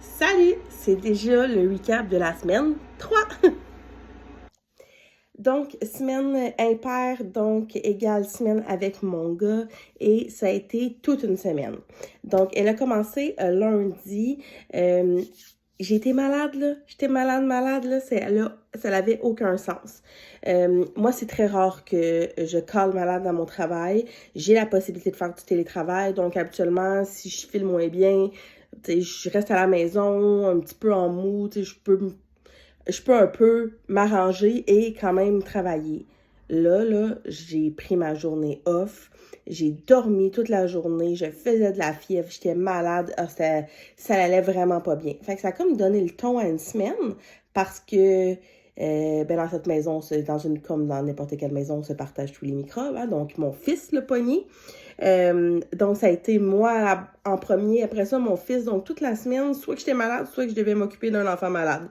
Salut! C'est déjà le recap de la semaine 3. Donc, semaine impaire, donc égale semaine avec mon gars, et ça a été toute une semaine. Donc, elle a commencé lundi. J'ai été malade, là. J'étais malade, là. Ça n'avait aucun sens. Moi, c'est très rare que je cale malade dans mon travail. J'ai la possibilité de faire du télétravail. Donc, habituellement, si je file moins bien, je reste à la maison, un petit peu en mou, je peux un peu m'arranger et quand même travailler. Là, j'ai pris ma journée off. J'ai dormi toute la journée. Je faisais de la fièvre. J'étais malade. Ça allait vraiment pas bien. Fait que ça a comme donné le ton à une semaine parce que dans cette maison, comme dans n'importe quelle maison, on se partage tous les microbes. Hein? Donc, mon fils l'a pogné. Donc, ça a été moi en premier. Après ça, mon fils. Donc, toute la semaine, soit que j'étais malade, soit que je devais m'occuper d'un enfant malade.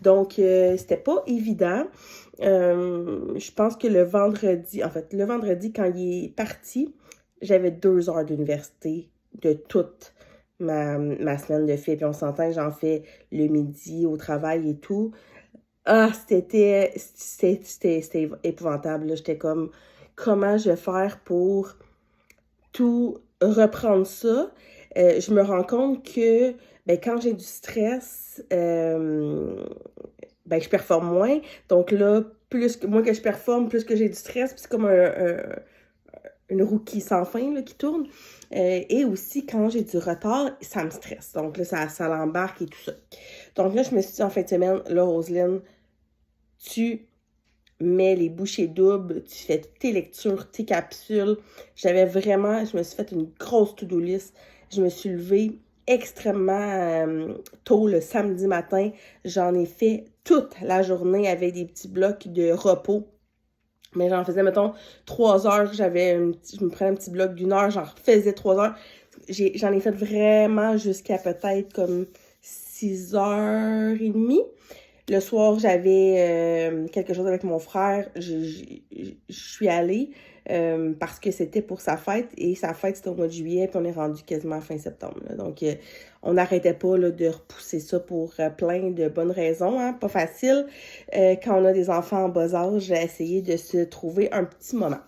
Donc, c'était pas évident. Je pense que le vendredi, quand il est parti, j'avais 2 heures d'université de toute ma semaine de fait. Puis on s'entend que j'en fais le midi au travail et tout. Ah, c'était épouvantable. J'étais comme, comment je vais faire pour tout reprendre ça? Je me rends compte que quand j'ai du stress, je performe moins. Donc là, moins que je performe, plus que j'ai du stress. Puis c'est comme une roue qui sans fin là, qui tourne. Et aussi, quand j'ai du retard, ça me stresse. Donc là, ça l'embarque et tout ça. Donc là, je me suis dit en fin de semaine, là, Roselyne, tu mets les bouchées doubles, tu fais tes lectures, tes capsules. Je me suis fait une grosse to-do list. Je me suis levée extrêmement tôt le samedi matin. J'en ai fait toute la journée avec des petits blocs de repos. Mais j'en faisais, mettons, 3 heures. Je me prenais un petit bloc d'1 heure, j'en refaisais 3 heures. J'en ai fait vraiment jusqu'à peut-être comme 6h30. Le soir, j'avais quelque chose avec mon frère. Je suis allée parce que c'était pour sa fête. Et sa fête, c'était au mois de juillet. Puis on est rendu quasiment fin septembre. Là. Donc, on n'arrêtait pas là, de repousser ça pour plein de bonnes raisons. Hein? Pas facile. Quand on a des enfants en bas âge, j'ai essayé de se trouver un petit moment.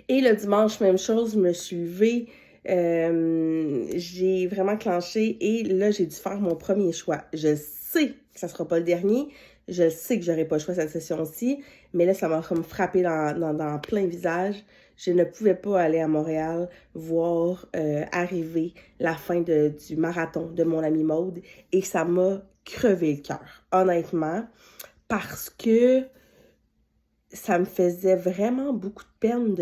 Et le dimanche, même chose, je me suis levée. J'ai vraiment clenché et là, j'ai dû faire mon premier choix. Je sais que ça sera pas le dernier. Je sais que j'aurai pas le choix cette session-ci. Mais là, ça m'a comme frappé dans plein visage. Je ne pouvais pas aller à Montréal voir arriver la fin du marathon de mon amie Maude. Et ça m'a crevé le cœur, honnêtement. Parce que ça me faisait vraiment beaucoup de peine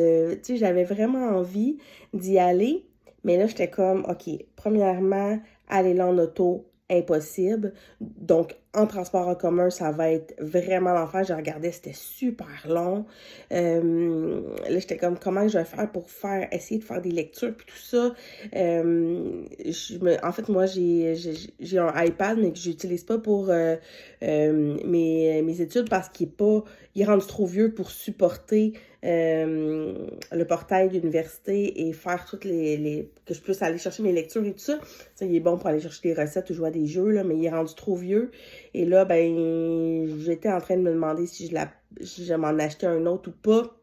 j'avais vraiment envie d'y aller, mais là, j'étais comme, OK, premièrement, aller là en auto, impossible. Donc, en transport en commun, ça va être vraiment l'enfer. Je regardais, c'était super long. Là, j'étais comme, comment je vais faire pour essayer de faire des lectures puis tout ça. En fait, moi, j'ai un iPad, mais que j'utilise pas pour mes études parce qu'il est rendu trop vieux pour supporter le portail d'université et faire toutes que je puisse aller chercher mes lectures et tout ça. Ça, il est bon pour aller chercher des recettes ou jouer à des jeux, là, mais il est rendu trop vieux. Et là, j'étais en train de me demander si je m'en achetais un autre ou pas.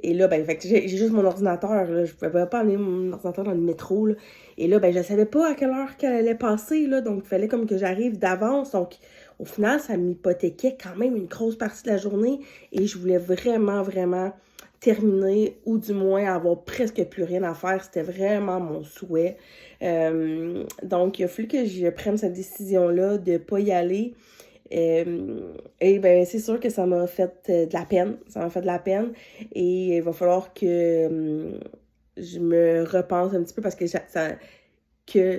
Et là, fait que j'ai juste mon ordinateur, là. Je pouvais pas amener mon ordinateur dans le métro, là. Et là, je savais pas à quelle heure qu'elle allait passer, là. Donc, il fallait comme que j'arrive d'avance. Donc, au final, ça m'hypothéquait quand même une grosse partie de la journée. Et je voulais vraiment, vraiment terminer ou du moins avoir presque plus rien à faire. C'était vraiment mon souhait. Donc, il a fallu que je prenne cette décision-là de pas y aller. C'est sûr que ça m'a fait de la peine. Ça m'a fait de la peine. Et il va falloir que je me repense un petit peu parce que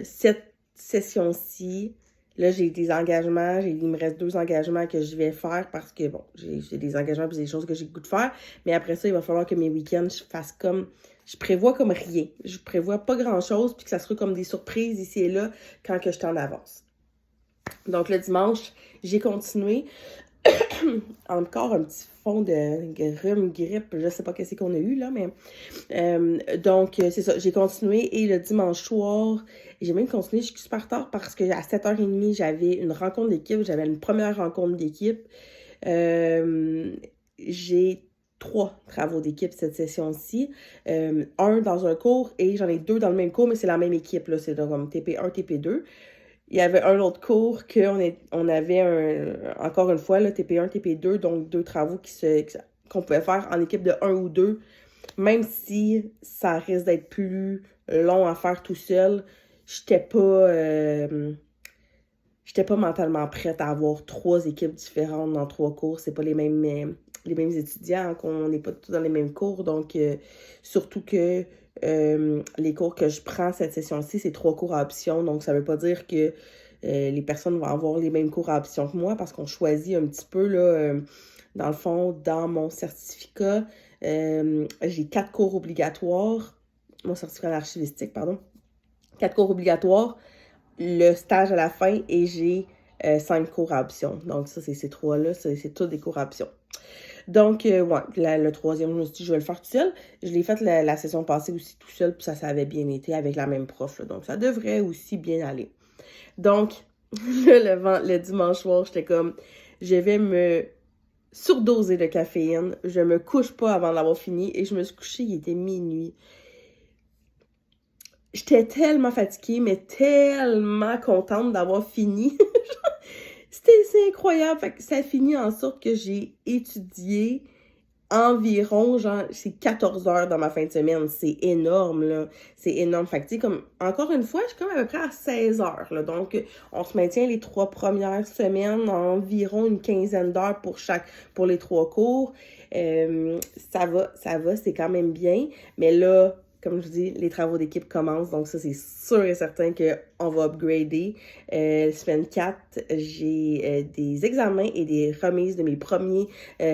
cette session-ci, là, j'ai des engagements. Il me reste 2 engagements que je vais faire parce que, bon, j'ai des engagements et des choses que j'ai le goût de faire. Mais après ça, il va falloir que mes week-ends, je prévois comme rien. Je prévois pas grand-chose puis que ça sera comme des surprises ici et là quand que je suis en avance. Donc, le dimanche, j'ai continué. Encore un petit fond de rhume, grippe, je sais pas qu'est-ce qu'on a eu là, mais donc c'est ça, j'ai continué et le dimanche soir, j'ai même continué, je suis super tard parce que à 7h30, j'avais une rencontre d'équipe, j'avais une première rencontre d'équipe. J'ai 3 travaux d'équipe cette session-ci. Un dans un cours et j'en ai 2 dans le même cours, mais c'est la même équipe, là, c'est donc comme TP1, TP2. Il y avait un autre cours on avait encore une fois, là, TP1, TP2, donc 2 travaux qu'on pouvait faire en équipe de 1 ou 2, même si ça risque d'être plus long à faire tout seul. J'étais pas mentalement prête à avoir 3 équipes différentes dans 3 cours. C'est pas les mêmes étudiants, hein, qu'on n'est pas tous dans les mêmes cours. Donc, surtout que les cours que je prends cette session-ci, c'est 3 cours à option. Donc, ça veut pas dire que les personnes vont avoir les mêmes cours à option que moi parce qu'on choisit un petit peu, là, dans le fond, dans mon certificat, j'ai 4 cours obligatoires. Mon certificat en archivistique, pardon. 4 cours obligatoires, le stage à la fin et j'ai 5 cours à option. Donc, ça, c'est ces 3-là, c'est tous des cours à option. Donc, ouais, le troisième, je me suis dit, je vais le faire tout seul. Je l'ai fait la session passée aussi tout seul, puis ça avait bien été avec la même prof, là. Donc, ça devrait aussi bien aller. Donc, le dimanche soir, j'étais comme, je vais me surdoser de caféine. Je me couche pas avant d'avoir fini et je me suis couchée, il était minuit. J'étais tellement fatiguée, mais tellement contente d'avoir fini. C'est incroyable. Fait que ça a fini en sorte que j'ai étudié environ, genre, c'est 14 heures dans ma fin de semaine. C'est énorme, là. C'est énorme. Fait que, tu sais, comme, encore une fois, je suis comme à peu près à 16 heures, là. Donc, on se maintient les 3 premières semaines, environ une quinzaine d'heures pour les 3 cours. Ça va, c'est quand même bien. Mais là, comme je vous dis, les travaux d'équipe commencent, donc ça, c'est sûr et certain qu'on va upgrader. Semaine 4, j'ai des examens et des remises de mes premiers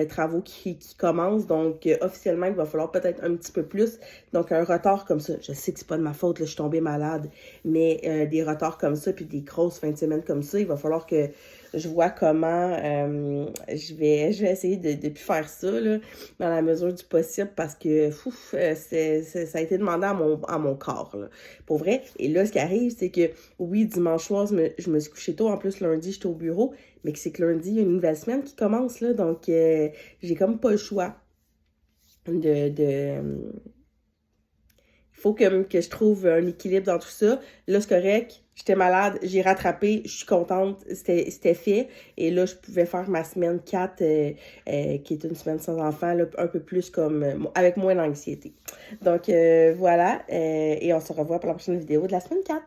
travaux qui commencent, donc officiellement, il va falloir peut-être un petit peu plus. Donc, un retard comme ça, je sais que c'est pas de ma faute, là, je suis tombée malade, mais des retards comme ça, puis des grosses fins de semaine comme ça, il va falloir que je vois comment je vais essayer de plus faire ça, là, dans la mesure du possible parce que ça a été demandé à mon corps, là, pour vrai. Et là, ce qui arrive, c'est que oui, dimanche soir, je me suis couchée tôt. En plus, lundi, j'étais au bureau, mais que c'est que lundi, il y a une nouvelle semaine qui commence, là, donc j'ai comme pas le choix de il faut que je trouve un équilibre dans tout ça. Là, c'est correct. J'étais malade, j'ai rattrapé, je suis contente, c'était fait. Et là, je pouvais faire ma semaine 4, qui est une semaine sans enfant, là, un peu plus comme, avec moins d'anxiété. Donc, voilà. Et on se revoit pour la prochaine vidéo de la semaine 4.